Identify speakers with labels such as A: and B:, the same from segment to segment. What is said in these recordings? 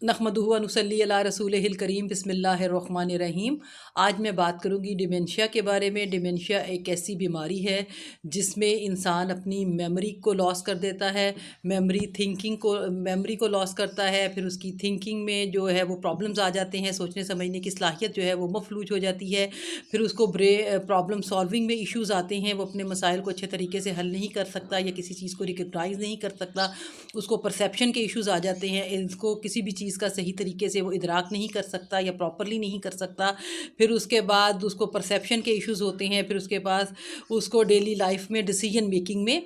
A: نحمدہ و نصلی علی رسولہ الکریم بسم اللہ الرحمن الرحیم۔ آج میں بات کروں گی ڈیمنشیا کے بارے میں۔ ڈیمنشیا ایک ایسی بیماری ہے جس میں انسان اپنی میموری کو لاس کر دیتا ہے، میموری کو لاس کرتا ہے، پھر اس کی تھنکنگ میں جو ہے وہ پرابلمز آ جاتے ہیں، سوچنے سمجھنے کی صلاحیت جو ہے وہ مفلوج ہو جاتی ہے، پھر اس کو پرابلم سالونگ میں ایشوز آتے ہیں، وہ اپنے مسائل کو اچھے طریقے سے حل نہیں کر سکتا یا کسی چیز کو ریکگنائز نہیں کر سکتا، اس کو پرسیپشن کے ایشوز آ جاتے ہیں، اس کو کسی بھی چیز کا صحیح طریقے سے وہ ادراک نہیں کر سکتا یا پراپرلی نہیں کر سکتا، پھر اس کے بعد اس کو پرسیپشن کے ایشوز ہوتے ہیں، پھر اس کے بعد اس کو ڈیلی لائف میں ڈیسیجن میکنگ میں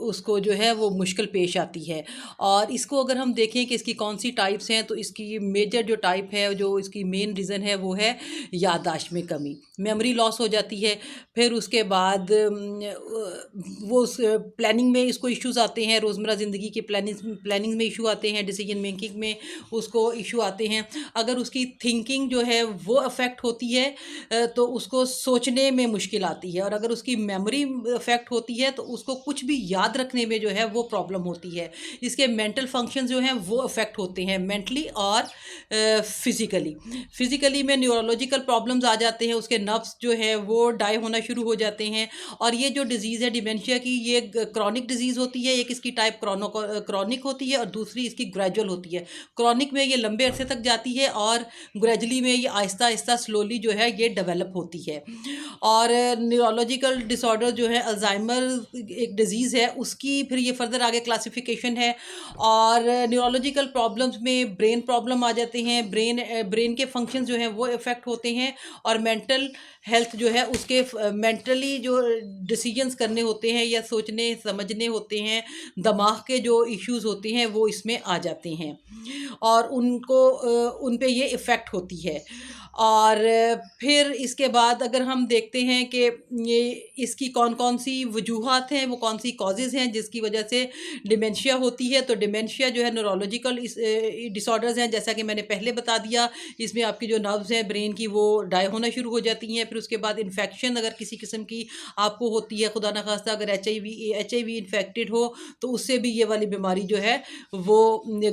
A: اس کو جو ہے وہ مشکل پیش آتی ہے۔ اور اس کو اگر ہم دیکھیں کہ اس کی کون سی ٹائپس ہیں تو اس کی میجر جو ٹائپ ہے، جو اس کی مین ریزن ہے وہ ہے یادداشت میں کمی، میموری لاس ہو جاتی ہے۔ پھر اس کے بعد وہ پلاننگ میں اس کو ایشوز آتے ہیں، روزمرہ زندگی کی پلاننگ میں ایشو آتے ہیں، ڈیسیجن میکنگ میں اس کو ایشو آتے ہیں۔ اگر اس کی تھنکنگ جو ہے وہ افیکٹ ہوتی ہے تو اس کو سوچنے میں مشکل آتی ہے، اور اگر اس کی میموری افیکٹ ہوتی ہے تو اس کو کچھ بھی یاد رکھنے میں جو ہے وہ پرابلم ہوتی ہے۔ اس کے مینٹل فنکشن جو ہیں وہ افیکٹ ہوتے ہیں، مینٹلی اور فزیکلی میں نیورولوجیکل پرابلمز آ جاتے ہیں، اس کے نروس جو ہے وہ ڈائی ہونا شروع ہو جاتے ہیں۔ اور یہ جو ڈیزیز ہے ڈیمنشیا کی، یہ کرونک ڈیزیز ہوتی ہے، ایک اس کی ٹائپ کرونک ہوتی ہے اور دوسری اس کی گریجول ہوتی ہے۔ کرونک میں یہ لمبے عرصے تک جاتی ہے اور گریجولی میں یہ آہستہ آہستہ سلولی جو ہے یہ ڈیولپ ہوتی ہے۔ اور نیورولوجیکل ڈس آرڈر جو ہے الزائمر ایک ڈیزیز ہے، اس کی پھر یہ فردر آگے کلاسیفیکیشن ہے۔ اور نیورولوجیکل پرابلمز میں برین پرابلم آ جاتے ہیں، برین کے فنکشن جو ہیں وہ افیکٹ ہوتے ہیں، اور مینٹل ہیلتھ جو ہے اس کے مینٹلی جو ڈیسیجنز کرنے ہوتے ہیں یا سوچنے سمجھنے ہوتے ہیں، دماغ کے جو ایشوز ہوتے ہیں وہ اس میں آ جاتے ہیں، اور ان پہ یہ افیکٹ ہوتی ہے۔ اور پھر اس کے بعد اگر ہم دیکھتے ہیں کہ یہ اس کی کون کون سی وجوہات ہیں، وہ کون سی کازز ہیں جس کی وجہ سے ڈیمنشیا ہوتی ہے، تو ڈیمنشیا جو ہے نیورولوجیکل ڈس آرڈرز ہیں، جیسا کہ میں نے پہلے بتا دیا۔ اس میں آپ کی جو نروز ہیں برین کی وہ ڈائی ہونا شروع ہو جاتی ہیں، پھر اس کے بعد انفیکشن اگر کسی قسم کی آپ کو ہوتی ہے، خدا نخواستہ اگر ایچ آئی وی انفیکٹڈ ہو تو اس سے بھی یہ والی بیماری جو ہے وہ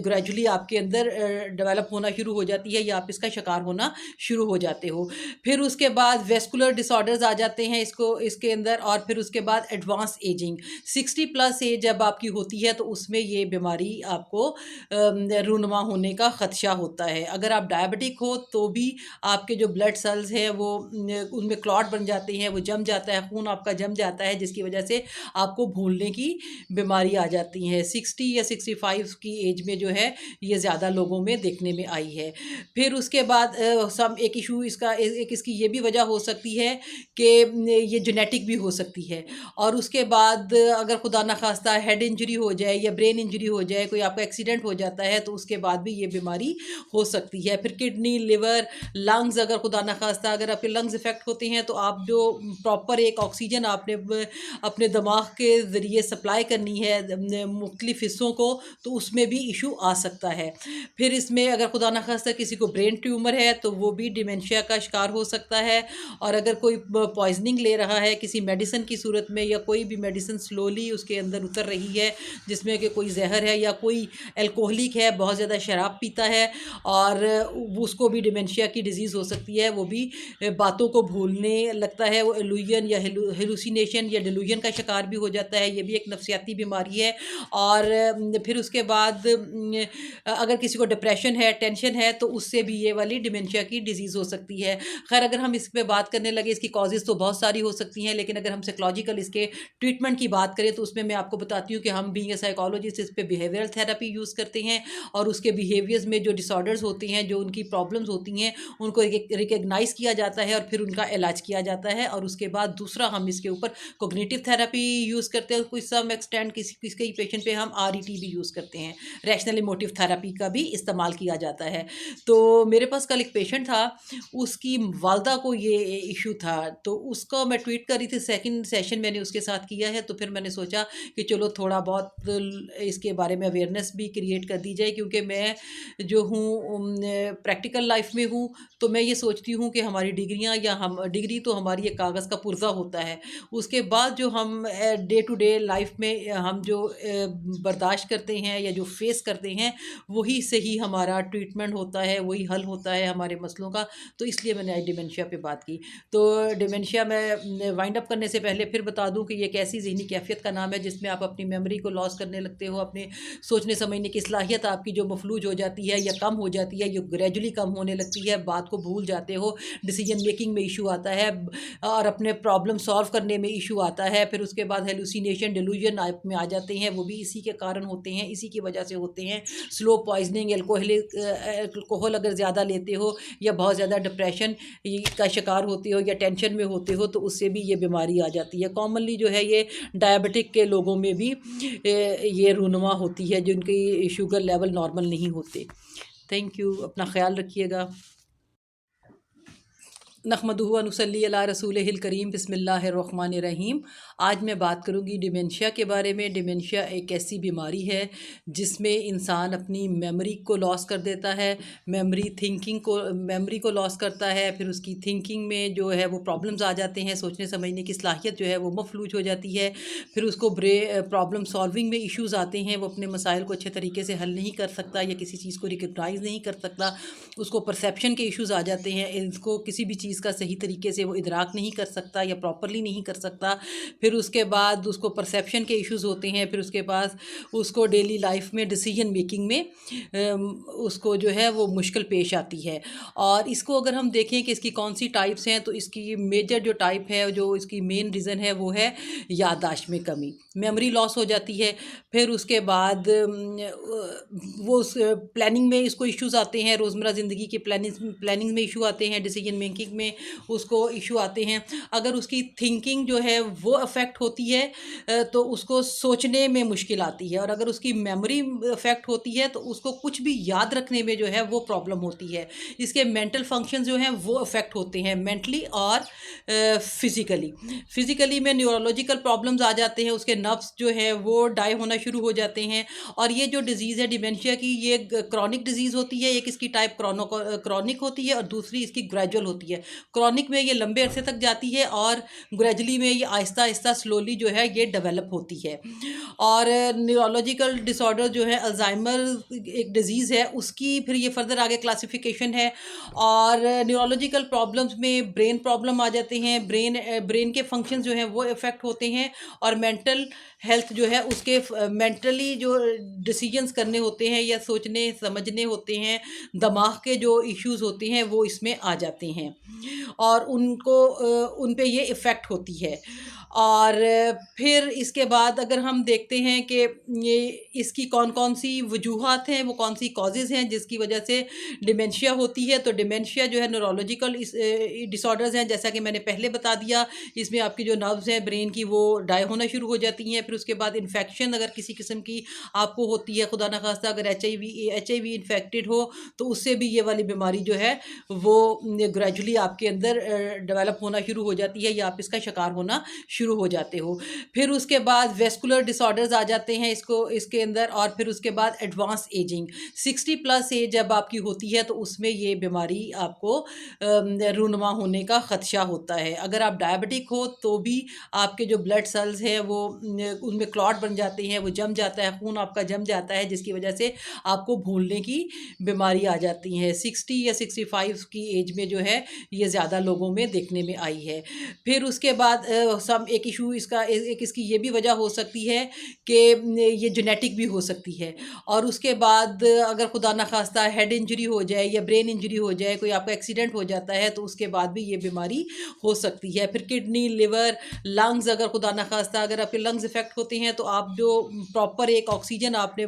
A: گریجولی آپ کے اندر ڈیولپ ہونا شروع ہو جاتی ہے، یا آپ اس کا شکار ہونا شروع ہو جاتے ہو۔ پھر اس کے بعد ویسکولر ڈس آرڈرز آ جاتے ہیں اس کے اندر، اور پھر اس کے بعد ایڈوانس ایجنگ، 60 پلس ایج جب آپ کی ہوتی ہے تو اس میں یہ بیماری آپ کو رونما ہونے کا خدشہ ہوتا ہے۔ اگر آپ ڈائبٹک ہو تو بھی آپ کے جو بلڈ سیلز ہیں وہ ان میں کلاٹ بن جاتے ہیں، وہ جم جاتا ہے، خون آپ کا جم جاتا ہے، جس کی وجہ سے آپ کو بھولنے کی بیماری آ جاتی ہے۔ 60 یا 65 کی ایج میں جو ہے یہ زیادہ لوگوں میں دیکھنے میں آئی ہے۔ پھر اس کے بعد ایک ایشو اس کی یہ بھی وجہ ہو سکتی ہے کہ یہ جینیٹک بھی ہو سکتی ہے۔ اور اس کے بعد اگر خدا نخواستہ ہیڈ انجری ہو جائے یا برین انجری ہو جائے، کوئی آپ کا ایکسیڈنٹ ہو جاتا ہے تو اس کے بعد بھی یہ بیماری ہو سکتی ہے۔ پھر کڈنی، لیور، لنگز، اگر خدا نخواستہ اگر آپ کے لنگز افیکٹ ہوتے ہیں تو آپ جو پراپر ایک آکسیجن آپ نے اپنے دماغ کے ذریعے سپلائی کرنی ہے مختلف حصوں کو، تو اس میں بھی ایشو آ سکتا ہے۔ پھر اس میں اگر خدا نخواستہ کسی کو برین ٹیومر ہے تو وہ بھی ڈیمنشیا کا شکار ہو سکتا ہے۔ اور اگر کوئی پوائزننگ لے رہا ہے کسی میڈیسن کی صورت میں، یا کوئی بھی میڈیسن سلولی اس کے اندر اتر رہی ہے جس میں کہ کوئی زہر ہے، یا کوئی الکوہلک ہے، بہت زیادہ شراب پیتا ہے، اور اس کو بھی ڈیمنشیا کی ڈیزیز ہو سکتی ہے، وہ بھی باتوں کو بھولنے لگتا ہے، وہ ایلوژن یا ہیلوسینیشن یا ڈیلوژن کا شکار بھی ہو جاتا ہے، یہ بھی ایک نفسیاتی بیماری ہے۔ اور پھر اس کے بعد اگر کسی کو ڈپریشن ہے، ٹینشن ہے، تو اس سے بھی یہ والی ڈیمنشیا کی ڈیزیز ہو سکتی ہے۔ خیر اگر ہم اس پہ بات کرنے لگے، اس کی کازز تو بہت ساری ہو سکتی ہیں، لیکن اگر ہم سائیکولوجیکل اس کے ٹریٹمنٹ کی بات کریں تو اس میں آپ کو بتاتی ہوں کہ ہم بینگ اے سائیکالوجسٹ اس پہ بیہیویئرل تھراپی یوز کرتے ہیں، اور اس کے بیہیویئرز میں جو ڈس آرڈرز ہوتے ہیں، جو ان کی پرابلمز ہوتی ہیں، ان کو ریکگنائز کیا جاتا ہے اور پھر ان کا علاج کیا جاتا ہے۔ اور اس کے بعد دوسرا ہم اس کے اوپر کوگنیٹیو تھراپی یوز کرتے ہیں، کچھ سم ایکسٹینٹ کسی پیشنٹ پہ ہم RET بھی یوز کرتے ہیں، ریشنل ایموٹیو تھراپی کا بھی استعمال کیا جاتا ہے۔ تو میرے پاس کل ایک پیشنٹ تھا اس کی والدہ کو یہ ایشو تھا، تو اس کو میں ٹویٹ کر رہی تھی، سیکنڈ سیشن میں نے اس کے ساتھ کیا ہے، تو پھر میں نے سوچا کہ چلو تھوڑا بہت اس کے بارے میں اویئرنیس بھی کریٹ کر دی جائے، کیونکہ میں جو ہوں پریکٹیکل لائف میں ہوں، تو میں یہ سوچتی ہوں کہ ہماری ڈگریاں یا ڈگری تو ہماری ایک کاغذ کا پرزہ ہوتا ہے، اس کے بعد جو ہم ڈے ٹو ڈے لائف میں ہم جو برداشت کرتے ہیں یا جو فیس کرتے ہیں، وہی صحیح ہمارا ٹریٹمنٹ ہوتا ہے، وہی حل ہوتا ہے ہمارے مسئلوں کا. تو اس لیے میں نے آج ڈیمنشیا پہ بات کی. تو ڈیمنشیا میں وائنڈ اپ کرنے سے پہلے پھر بتا دوں کہ یہ ایک ایسی ذہنی کیفیت کا نام ہے جس میں آپ اپنی میموری کو لاس کرنے لگتے ہو، اپنے سوچنے سمجھنے کی صلاحیت آپ کی جو مفلوج ہو جاتی ہے یا کم ہو جاتی ہے، یہ گریجولی کم ہونے لگتی ہے، بات کو بھول جاتے ہو، ڈیسیجن میکنگ میں ایشو آتا ہے، اور اپنے پرابلم سالو کرنے میں ایشو آتا ہے. پھر اس کے بعد ہیلوسینیشن ڈیلوژن آپ میں آ جاتے ہیں، وہ بھی اسی کے کارن ہوتے ہیں، اسی کی وجہ سے ہوتے ہیں. سلو پوائزننگ، الکوہل اگر زیادہ لیتے ہو یا بہت زیادہ ڈپریشن کا شکار ہوتے ہو یا ٹینشن میں ہوتے ہو، تو اس سے بھی یہ بیماری آ جاتی ہے. کامنلی جو ہے یہ ڈائبٹک کے لوگوں میں بھی یہ رونما ہوتی ہے جن کی شوگر لیول نارمل نہیں ہوتے. تھینک یو، اپنا خیال رکھیے گا. نحمدہ و نصلی علی رسولہ الکریم. بسم اللہ الرحمن الرحیم. آج میں بات کروں گی ڈیمنشیا کے بارے میں. ڈیمنشیا ایک ایسی بیماری ہے جس میں انسان اپنی میموری کو لاس کر دیتا ہے، میموری کو لاس کرتا ہے. پھر اس کی تھنکنگ میں جو ہے وہ پرابلمز آ جاتے ہیں، سوچنے سمجھنے کی صلاحیت جو ہے وہ مفلوج ہو جاتی ہے. پھر اس کو پرابلم سالونگ میں ایشوز آتے ہیں، وہ اپنے مسائل کو اچھے طریقے سے حل نہیں کر سکتا یا کسی چیز کو ریکگنائز نہیں کر سکتا. اس کو پرسیپشن کے ایشوز آ جاتے ہیں، اس کو کسی بھی چیز کا صحیح طریقے سے وہ ادراک نہیں کر سکتا یا پراپرلی نہیں کر سکتا. پھر اس کے بعد اس کو پرسیپشن کے ایشوز ہوتے ہیں. پھر اس کے بعد اس کو ڈیلی لائف میں ڈیسیجن میکنگ میں اس کو جو ہے وہ مشکل پیش آتی ہے. اور اس کو اگر ہم دیکھیں کہ اس کی کون سی ٹائپس ہیں، تو اس کی میجر جو ٹائپ ہے، جو اس کی مین ریزن ہے، وہ ہے یادداشت میں کمی، میموری لاس ہو جاتی ہے. پھر اس کے بعد وہ پلاننگ میں اس کو ایشوز آتے ہیں، روزمرہ زندگی کی پلاننگ میں ایشو آتے ہیں، ڈیسیجن میکنگ میں اس کو ایشو آتے ہیں. اگر اس کی تھنکنگ جو ہے وہ افیکٹ ہوتی ہے تو اس کو سوچنے میں مشکل آتی ہے. اور اگر اس کی میموری افیکٹ ہوتی ہے تو اس کو کچھ بھی یاد رکھنے میں جو ہے وہ پرابلم ہوتی ہے. اس کے مینٹل فنکشن جو ہیں وہ افیکٹ ہوتے ہیں، مینٹلی اور فزیکلی میں نیورولوجیکل پرابلمز آ جاتے ہیں، اس کے نروس جو ہے وہ ڈائی ہونا شروع ہو جاتے ہیں. اور یہ جو ڈیزیز ہے ڈیمنشیا کی، یہ کرونک ڈیزیز ہوتی ہے. ایک اس کی ٹائپ کرونک ہوتی ہے اور دوسری اس کی گریجول ہوتی ہے. کرونک میں یہ لمبے عرصے تک جاتی ہے اور گریجولی میں یہ آہستہ آہستہ سلولی جو ہے یہ ڈیولپ ہوتی ہے. اور نیورولوجیکل ڈس آرڈر جو ہے الزائمر ایک ڈیزیز ہے، اس کی پھر یہ فردر آگے کلاسیفیکیشن ہے. اور نیورولوجیکل پرابلمز میں برین پرابلم آ جاتے ہیں، برین کے فنکشن جو ہیں وہ افیکٹ ہوتے ہیں. اور مینٹل ہیلتھ جو ہے اس کے مینٹلی جو ڈیسیجنز کرنے ہوتے ہیں یا سوچنے سمجھنے ہوتے ہیں، دماغ کے جو ایشوز ہوتے ہیں وہ اس میں آ جاتے ہیں اور ان پہ یہ افیکٹ ہوتی ہے. اور پھر اس کے بعد اگر ہم دیکھتے ہیں کہ یہ اس کی کون کون سی وجوہات ہیں، وہ کون سی کازز ہیں جس کی وجہ سے ڈیمنشیا ہوتی ہے. تو ڈیمنشیا جو ہے نیورولوجیکل ڈس آرڈرز ہیں، جیسا کہ میں نے پہلے بتا دیا. اس میں آپ کی جو نروز ہیں برین کی وہ ڈائی ہونا شروع ہو جاتی ہیں. پھر اس کے بعد انفیکشن اگر کسی قسم کی آپ کو ہوتی ہے، خدا نخواستہ اگر ایچ آئی وی انفیکٹڈ ہو، تو اس سے بھی یہ والی بیماری جو ہے وہ گریجولی آپ کے اندر ڈیولپ ہونا شروع ہو جاتی ہے یا آپ اس کا شکار ہونا شروع ہو جاتے ہو. پھر اس کے بعد ویسکولر ڈس آرڈرز آ جاتے ہیں اس کے اندر. اور پھر اس کے بعد ایڈوانس ایجنگ، 60+ ایج جب آپ کی ہوتی ہے تو اس میں یہ بیماری آپ کو رونما ہونے کا خدشہ ہوتا ہے. اگر آپ ڈائبٹک ہو تو بھی آپ کے جو بلڈ سیلز ہیں وہ ان میں کلاٹ بن جاتے ہیں، وہ جم جاتا ہے، خون آپ کا جم جاتا ہے، جس کی وجہ سے آپ کو بھولنے کی بیماری آ جاتی ہیں. 60 یا 65 کی ایج میں جو ہے یہ زیادہ لوگوں میں دیکھنے میں آئی ہے. پھر اس کے بعد ایک ایشو اس کی یہ بھی وجہ ہو سکتی ہے کہ یہ جینیٹک بھی ہو سکتی ہے. اور اس کے بعد اگر خدا نخواستہ ہیڈ انجری ہو جائے یا برین انجری ہو جائے، کوئی آپ کا ایکسیڈنٹ ہو جاتا ہے، تو اس کے بعد بھی یہ بیماری ہو سکتی ہے. پھر کڈنی، لیور، لنگز، اگر خدا نخواستہ اگر آپ کے لنگز افیکٹ افیکٹ ہوتے ہیں تو آپ جو پراپر ایک آکسیجن آپ نے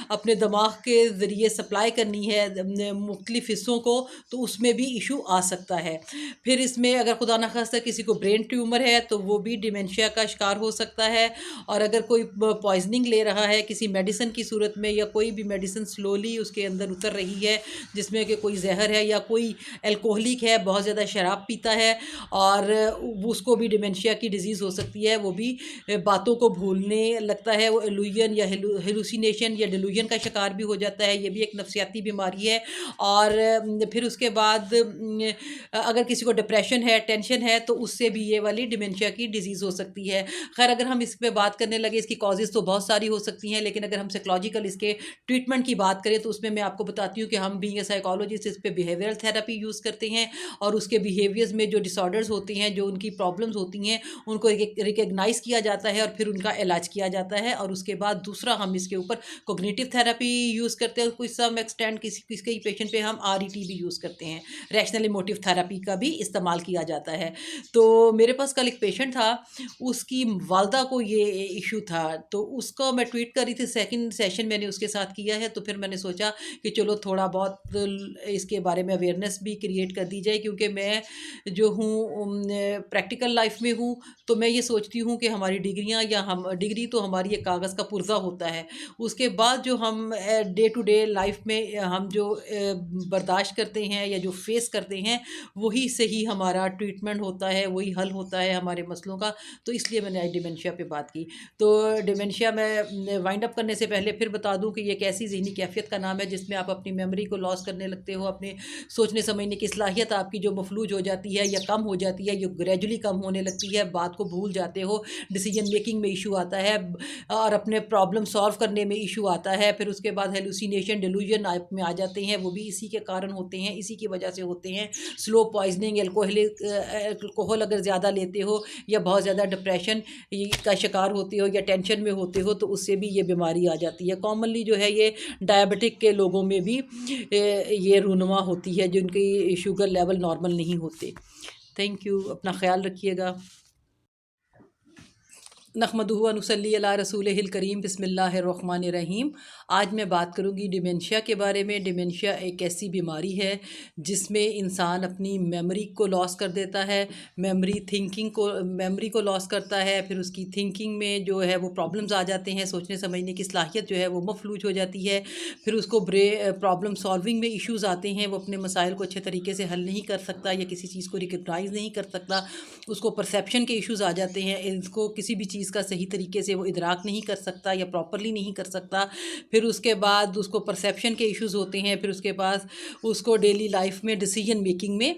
A: اپنے دماغ کے ذریعے سپلائی کرنی ہے مختلف حصوں کو، تو اس میں بھی ایشو آ سکتا ہے۔ پھر اس میں اگر خدا نخواستہ کسی کو برین ٹیومر ہے تو وہ بھی ڈیمنشیا کا شکار ہو سکتا ہے، اور اگر کوئی پوائزننگ لے رہا ہے کسی میڈیسن کی صورت میں، یا کوئی بھی میڈیسن سلولی اس کے اندر اتر رہی ہے جس میں کہ کوئی زہر ہے، یا کوئی الکوہلک ہے، بہت زیادہ شراب پیتا ہے، اور اس کو بھی ڈیمنشیا کی ڈیزیز ہو سکتی ہے، وہ بھی باتوں کو بھولنے لگتا ہے، وہ ایلوژن یا ہیلوسینیشن یا ڈیلوژن کا شکار بھی ہو جاتا ہے، یہ بھی ایک نفسیاتی بیماری ہے۔ اور پھر اس کے بعد اگر کسی کو ڈپریشن ہے، ٹینشن ہے، تو اس سے بھی یہ والی ڈیمنشیا کی ڈیزیز ہو سکتی ہے۔ خیر اگر ہم اس پہ بات کرنے لگے، اس کی کازز تو بہت ساری ہو سکتی ہیں، لیکن اگر ہم سائیکولوجیکل اس کے ٹریٹمنٹ کی بات کریں تو اس میں آپ کو بتاتی ہوں کہ ہم بینگ اے سائیکالوجسٹ اس پہ بیہیویئرل تھراپی یوز کرتے ہیں، اور اس کے بیہیویئرز میں جو ڈس آرڈرز ہوتے ہیں، جو ان کی پرابلمز ہوتی ہیں، ان کو ریکگنائز کیا جاتا ہے اور پھر ان کا علاج کیا جاتا ہے، اور اس کے بعد دوسرا ہم اس کے اوپر کوگنیٹیو تھراپی یوز کرتے ہیں، کچھ سم ایکسٹینٹ کسی پیشنٹ پہ ہم RET بھی یوز کرتے ہیں، ریشنل ایموٹیو تھراپی کا بھی استعمال کیا جاتا ہے۔ تو میرے پاس کل ایک پیشنٹ تھا، اس کی والدہ کو یہ ایشو تھا، تو اس کو میں ٹریٹ کر رہی تھی، سیکنڈ سیشن میں نے اس کے ساتھ کیا ہے، تو پھر میں نے سوچا کہ چلو تھوڑا بہت اس کے بارے میں اویئرنیس بھی کریٹ کر دی جائے، کیونکہ میں جو ہوں پریکٹیکل لائف میں ہوں، تو میں یہ سوچتی ہوں کہ ہماری ڈگریاں یا ڈگری تو ہماری ایک کاغذ کا پرزہ ہوتا ہے، اس کے بعد جو ہم ڈے ٹو ڈے لائف میں ہم جو برداشت کرتے ہیں یا جو فیس کرتے ہیں، وہی سے ہی ہمارا ٹریٹمنٹ ہوتا ہے، وہی حل ہوتا ہے ہمارے مسئلوں کا۔ تو اس لیے میں نے آج ڈیمنشیا پہ بات کی۔ تو ڈیمنشیا میں وائنڈ اپ کرنے سے پہلے پھر بتا دوں کہ یہ ایک ایسی ذہنی کیفیت کا نام ہے جس میں آپ اپنی میموری کو لاس کرنے لگتے ہو، اپنے سوچنے سمجھنے کی صلاحیت آپ کی جو مفلوج ہو جاتی ہے یا کم ہو جاتی ہے، یہ گریجولی کم ہونے لگتی ہے، بات کو بھول جاتے ہو، ڈیسیجن میکنگ میں ایشو آتا ہے، اور اپنے پرابلم سالو کرنے میں ایشو آتا ہے۔ پھر اس کے بعد ہیلوسینیشن ڈیلوژن آپ میں آ جاتے ہیں، وہ بھی اسی کے کارن ہوتے ہیں، اسی کی وجہ سے ہوتے ہیں۔ سلو پوائزننگ، الکوہل اگر زیادہ لیتے ہو، یا بہت زیادہ ڈپریشن کا شکار ہوتے ہو، یا ٹینشن میں ہوتے ہو، تو اس سے بھی یہ بیماری آ جاتی ہے۔ کامنلی جو ہے یہ ڈائبٹک کے لوگوں میں بھی یہ رونما ہوتی ہے، جن کی شوگر لیول نارمل نہیں ہوتے۔ تھینک یو، اپنا خیال رکھیے گا۔ نحمدہ و نصلی علی رسولہ الکریم، بسم اللہ الرحمن الرحیم۔ آج میں بات کروں گی ڈیمنشیا کے بارے میں۔ ڈیمنشیا ایک ایسی بیماری ہے جس میں انسان اپنی میموری کو لاس کر دیتا ہے، میموری کو لاس کرتا ہے، پھر اس کی تھنکنگ میں جو ہے وہ پرابلمز آ جاتے ہیں، سوچنے سمجھنے کی صلاحیت جو ہے وہ مفلوج ہو جاتی ہے، پھر اس کو پرابلم سالونگ میں ایشوز آتے ہیں، وہ اپنے مسائل کو اچھے طریقے سے حل نہیں کر سکتا، یا کسی چیز کو ریکگنائز نہیں کر سکتا، اس کو پرسیپشن کے ایشوز آ جاتے ہیں، اس کو کسی بھی چیز کا صحیح طریقے سے وہ ادراک نہیں کر سکتا یا پراپرلی نہیں کر سکتا۔ پھر اس کے بعد اس کو پرسیپشن کے ایشوز ہوتے ہیں، پھر اس کے بعد اس کو ڈیلی لائف میں ڈیسیجن میکنگ میں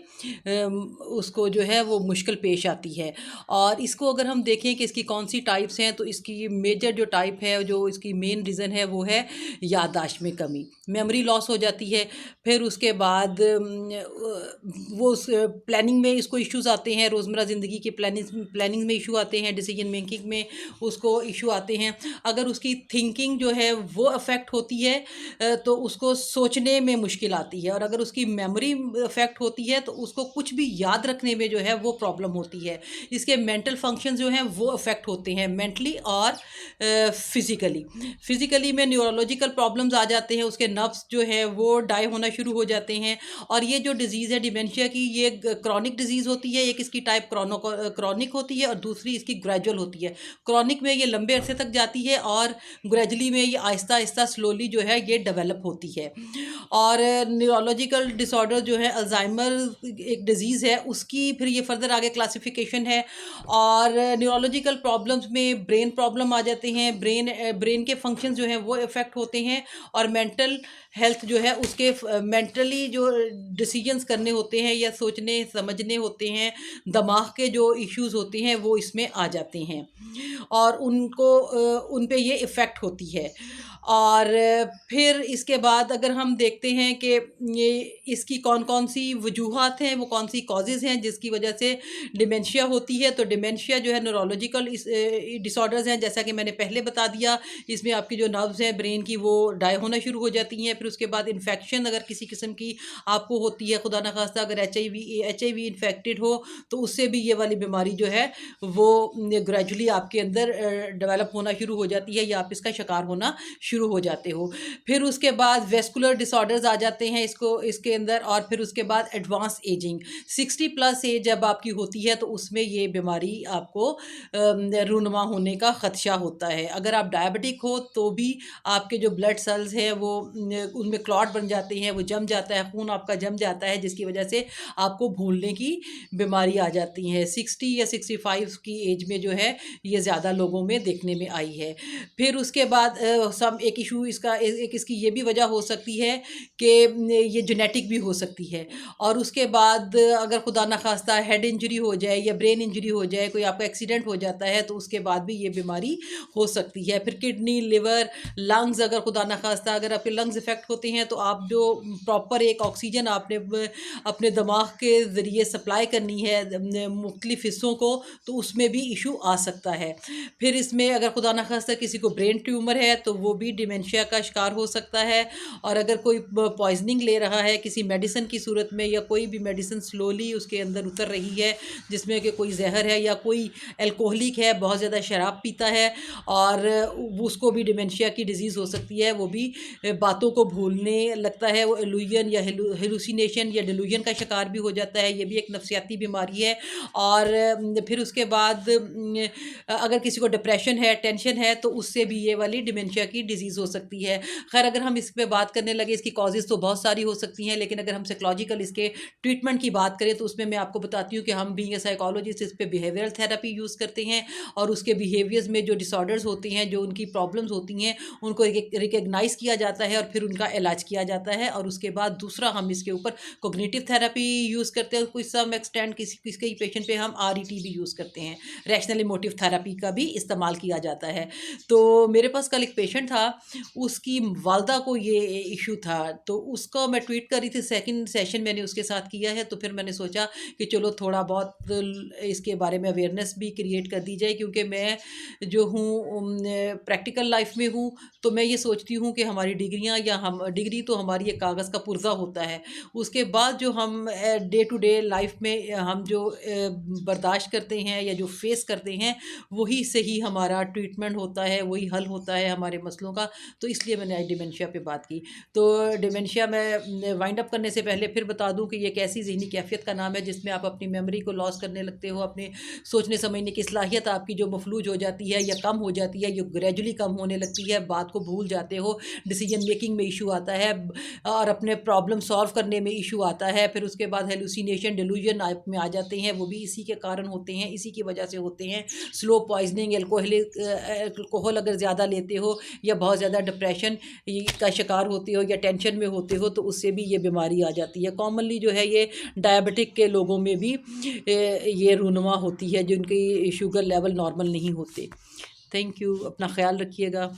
A: اس کو جو ہے وہ مشکل پیش آتی ہے۔ اور اس کو اگر ہم دیکھیں کہ اس کی کون سی ٹائپس ہیں، تو اس کی میجر جو ٹائپ ہے، جو اس کی مین ریزن ہے، وہ ہے یادداشت میں کمی، میموری لاس ہو جاتی ہے۔ پھر اس کے بعد وہ پلاننگ میں اس کو ایشوز آتے ہیں، روزمرہ زندگی کی پلاننگ میں ایشو آتے ہیں، ڈیسیجن میکنگ میں اس کو ایشو آتے ہیں۔ اگر اس کی تھنکنگ جو ہے وہ افیکٹ ہوتی ہے تو اس کو سوچنے میں مشکل آتی ہے، اور اگر اس کی میموری افیکٹ ہوتی ہے تو اس کو کچھ بھی یاد رکھنے میں جو ہے وہ پرابلم ہوتی ہے۔ اس کے مینٹل فنکشن جو ہیں وہ افیکٹ ہوتے ہیں، مینٹلی اور فزیکلی میں نیورولوجیکل پرابلمز آ جاتے ہیں، اس کے نروز جو ہے وہ ڈائی ہونا شروع ہو جاتے ہیں۔ اور یہ جو ڈیزیز ہے ڈیمنشیا کی، یہ کرونک ڈیزیز ہوتی ہے، ایک اس کی ٹائپ کرونک ہوتی ہے اور دوسری اس کی گریجول ہوتی ہے۔ کرونک میں یہ لمبے عرصے تک جاتی ہے، اور گریجولی میں یہ آہستہ آہستہ سلولی جو ہے یہ ڈیولپ ہوتی ہے۔ اور نیورولوجیکل ڈس آرڈر جو ہے الزائمر ایک ڈیزیز ہے، اس کی پھر یہ فردر آگے کلاسیفیکیشن ہے۔ اور نیورولوجیکل پرابلمز میں برین پرابلم آ جاتے ہیں، برین کے فنکشن جو ہیں وہ افیکٹ ہوتے ہیں، اور مینٹل ہیلتھ جو ہے اس کے مینٹلی جو ڈیسیجنز کرنے ہوتے ہیں یا سوچنے سمجھنے ہوتے ہیں، دماغ کے جو ایشوز ہوتے ہیں وہ اس میں آ جاتے ہیں، اور ان پہ یہ افیکٹ ہوتی ہے۔ اور پھر اس کے بعد اگر ہم دیکھتے ہیں کہ یہ اس کی کون کون سی وجوہات ہیں، وہ کون سی کازز ہیں جس کی وجہ سے ڈیمینشیا ہوتی ہے، تو ڈیمینشیا جو ہے نورولوجیکل ڈس آرڈرز ہیں، جیسا کہ میں نے پہلے بتا دیا. اس میں آپ کی جو نروز ہیں برین کی وہ ڈائی ہونا شروع ہو جاتی ہیں. پھر اس کے بعد انفیکشن اگر کسی قسم کی آپ کو ہوتی ہے، خدا نخواستہ اگر ایچ آئی وی انفیکٹڈ ہو تو اس سے بھی یہ والی بیماری جو ہے وہ گریجولی آپ کے اندر ڈیولپ ہونا شروع ہو جاتی ہے، یا آپ اس کا شکار ہونا شروع ہو جاتے ہو. پھر اس کے بعد ویسکولر ڈس آرڈرز آ جاتے ہیں اس کے اندر. اور پھر اس کے بعد ایڈوانس ایجنگ، 60+ ایج جب آپ کی ہوتی ہے تو اس میں یہ بیماری آپ کو رونما ہونے کا خدشہ ہوتا ہے. اگر آپ ڈائبٹک ہو تو بھی آپ کے جو بلڈ سیلز ہیں وہ ان میں کلاٹ بن جاتے ہیں، وہ جم جاتا ہے، خون آپ کا جم جاتا ہے، جس کی وجہ سے آپ کو بھولنے کی بیماری آ جاتی ہے. 60 یا 65 کی ایج میں جو ہے یہ زیادہ لوگوں میں دیکھنے میں آئی ہے. پھر اس کے بعد ایک ایشو اس کی یہ بھی وجہ ہو سکتی ہے کہ یہ جینیٹک بھی ہو سکتی ہے. اور اس کے بعد اگر خدا نخواستہ ہیڈ انجری ہو جائے یا برین انجری ہو جائے، کوئی آپ کا ایکسیڈنٹ ہو جاتا ہے تو اس کے بعد بھی یہ بیماری ہو سکتی ہے. پھر کڈنی، لیور، لنگز، اگر خدا نخواستہ اگر آپ کے لنگز افیکٹ ہوتے ہیں تو آپ جو پراپر ایک آکسیجن آپ نے اپنے دماغ کے ذریعے سپلائی کرنی ہے مختلف حصوں کو، تو اس میں بھی ایشو آ سکتا ہے. پھر اس میں اگر خدا نخواستہ کسی کو برین ٹیومر ہے تو وہ بھی ڈیمینشیا کا شکار ہو سکتا ہے. اور اگر کوئی پوائزننگ لے رہا ہے کسی میڈیسن کی صورت میں، یا کوئی بھی میڈیسن سلولی اس کے اندر اتر رہی ہے جس میں کہ کوئی زہر ہے، یا کوئی الکوہلک ہے، بہت زیادہ شراب پیتا ہے، اور اس کو بھی ڈیمینشیا کی ڈیزیز ہو سکتی ہے. وہ بھی باتوں کو بھولنے لگتا ہے، وہ ایلوژن یا ہیلوسینیشن یا ڈیلوژن کا شکار بھی ہو جاتا ہے. یہ بھی ایک نفسیاتی بیماری ہے. اور پھر اس کے بعد اگر کسی کو ڈپریشن ہے، ٹینشن ہے، تو اس سے بھی یہ والی ڈیمینشیا کی ڈیزیز ہو سکتی ہے. خیر اگر ہم اس پہ بات کرنے لگے، اس کی کازز تو بہت ساری ہو سکتی ہیں، لیکن اگر ہم سائیکولوجیکل اس کے ٹریٹمنٹ کی بات کریں تو اس میں آپ کو بتاتی ہوں کہ ہم بینگ اے سائیکالوجسٹ اس پہ بیہیویئرل تھراپی یوز کرتے ہیں. اور اس کے بیہیویئرز میں جو ڈس آرڈرز ہوتے ہیں، جو ان کی پرابلمز ہوتی ہیں، ان کو ریکگنائز کیا جاتا ہے اور پھر ان کا علاج کیا جاتا ہے. اور اس کے بعد دوسرا ہم اس کے اوپر کوگنیٹو تھراپی یوز کرتے ہیں. کوئی سم ایکسٹینڈ کسی پیشنٹ پہ ہم RET بھی یوز کرتے ہیں، ریشنل ایموٹیو تھراپی کا بھی استعمال کیا جاتا ہے. تو میرے پاس کل ایک پیشنٹ تھا، اس کی والدہ کو یہ ایشو تھا، تو اس کو میں ٹویٹ کر رہی تھی. سیکنڈ سیشن میں نے اس کے ساتھ کیا ہے، تو پھر میں نے سوچا کہ چلو تھوڑا بہت اس کے بارے میں اویئرنیس بھی کریٹ کر دی جائے، کیونکہ میں جو ہوں پریکٹیکل لائف میں ہوں، تو میں یہ سوچتی ہوں کہ ہماری ڈگریاں ڈگری تو ہماری ایک کاغذ کا پرزہ ہوتا ہے. اس کے بعد جو ہم ڈے ٹو ڈے لائف میں ہم جو برداشت کرتے ہیں یا جو فیس کرتے ہیں، وہی سے ہی ہمارا ٹریٹمنٹ ہوتا ہے، وہی حل ہوتا ہے ہمارے مسئلوں کا. تو اس لیے میں نے آج ڈیمینشیا پہ بات کی. تو ڈیمینشیا میں وائنڈ اپ کرنے سے پہلے پھر بتا دوں کہ یہ ایک ایسی ذہنی کیفیت کا نام ہے جس میں آپ اپنی میموری کو لاس کرنے لگتے ہو، اپنے سوچنے سمجھنے کی صلاحیت آپ کی جو مفلوج ہو جاتی ہے یا کم ہو جاتی ہے، یہ گریجولی کم ہونے لگتی ہے. بات کو بھول جاتے ہو، ڈیسیجن میکنگ میں ایشو آتا ہے، اور اپنے پرابلم سالو کرنے میں ایشو آتا ہے. پھر اس کے بعد ہیلوسینیشن، ڈیلوژن آپ میں آ جاتے ہیں، وہ بھی اسی کے کارن ہوتے ہیں، اسی کی وجہ سے ہوتے ہیں. سلو پوائزننگ، الکوہل اگر زیادہ لیتے ہو، یا بہت زیادہ ڈپریشن کا شکار ہوتے ہو، یا ٹینشن میں ہوتے ہو، تو اس سے بھی یہ بیماری آ جاتی ہے. کامنلی جو ہے یہ ڈائبٹک کے لوگوں میں بھی یہ رونما ہوتی ہے، جن کی شوگر لیول نارمل نہیں ہوتے. تھینک یو، اپنا خیال رکھیے گا.